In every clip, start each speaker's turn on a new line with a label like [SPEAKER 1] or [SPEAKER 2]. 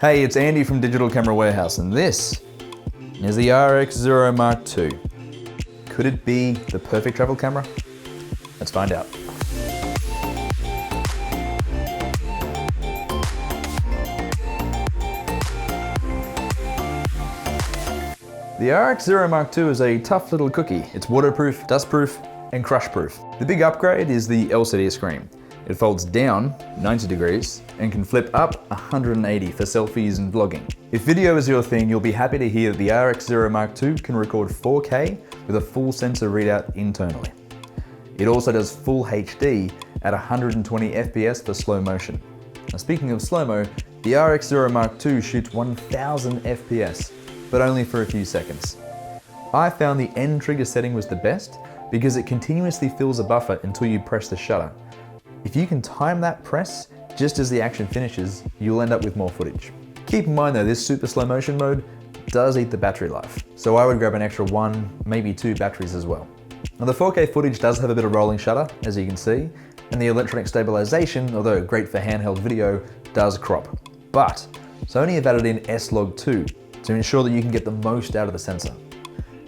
[SPEAKER 1] Hey, it's Andy from Digital Camera Warehouse, and this is the RX0 Mark II. Could it be the perfect travel camera? Let's find out. The RX0 Mark II is a tough little cookie. It's waterproof, dustproof, and crush-proof. The big upgrade is the LCD screen. It folds down 90 degrees and can flip up 180 for selfies and vlogging. If video is your thing, you'll be happy to hear that the RX0 Mark II can record 4K with a full sensor readout internally. It also does full HD at 120 FPS for slow motion. Now, speaking of slow-mo, the RX0 Mark II shoots 1000 FPS, but only for a few seconds. I found the end trigger setting was the best because it continuously fills a buffer until you press the shutter. If you can time that press just as the action finishes, you'll end up with more footage. Keep in mind though, this super slow motion mode does eat the battery life, so I would grab an extra 1, maybe 2 batteries as well. Now the 4K footage does have a bit of rolling shutter, as you can see, and the electronic stabilization, although great for handheld video, does crop. But Sony have added in S-Log 2 to ensure that you can get the most out of the sensor.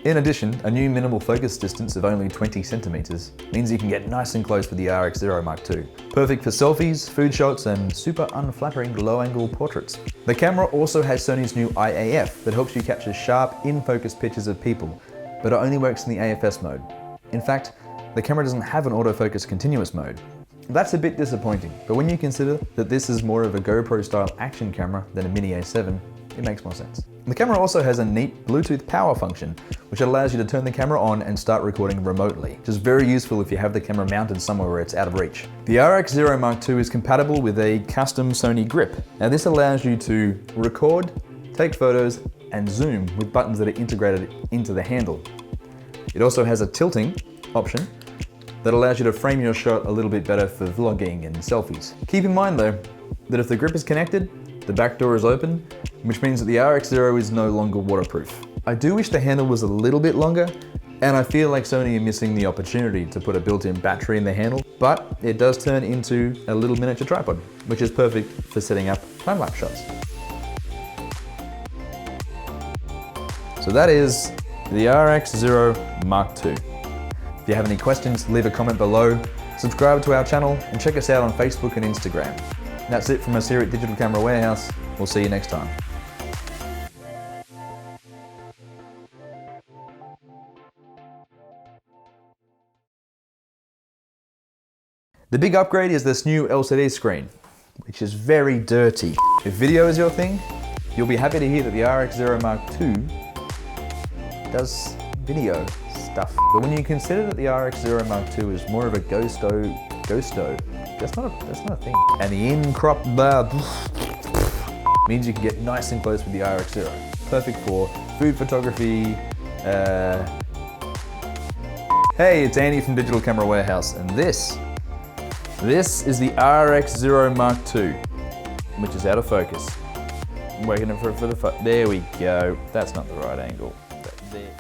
[SPEAKER 1] In addition, a new minimal focus distance of only 20 centimeters means you can get nice and close with the RX0 Mark II. Perfect for selfies, food shots, and super unflattering low-angle portraits. The camera also has Sony's new IAF that helps you capture sharp, in-focus pictures of people, but it only works in the AFS mode. In fact, the camera doesn't have an autofocus continuous mode. That's a bit disappointing, but when you consider that this is more of a GoPro-style action camera than a Mini A7, it makes more sense. The camera also has a neat Bluetooth power function, which allows you to turn the camera on and start recording remotely, which is very useful if you have the camera mounted somewhere where it's out of reach. The RX0 Mark II is compatible with a custom Sony grip. Now this allows you to record, take photos, and zoom with buttons that are integrated into the handle. It also has a tilting option that allows you to frame your shot a little bit better for vlogging and selfies. Keep in mind though, that if the grip is connected, the back door is open, which means that the RX0 is no longer waterproof. I do wish the handle was a little bit longer, and I feel like Sony are missing the opportunity to put a built-in battery in the handle, but it does turn into a little miniature tripod, which is perfect for setting up time-lapse shots. So that is the RX0 Mark II. If you have any questions, leave a comment below, subscribe to our channel, and check us out on Facebook and Instagram. That's it from us here at Digital Camera Warehouse. We'll see you next time. The big upgrade is this new LCD screen, which is very dirty. If video is your thing, you'll be happy to hear that the RX0 Mark II does video stuff. But when you consider that the RX0 Mark II is more of a ghosto, that's not a thing. And the in-crop means you can get nice and close with the RX0. Perfect for food photography. Hey, it's Andy from Digital Camera Warehouse, and this is the RX0 Mark II, which is out of focus. I'm waiting for the there we go. That's not the right angle. There.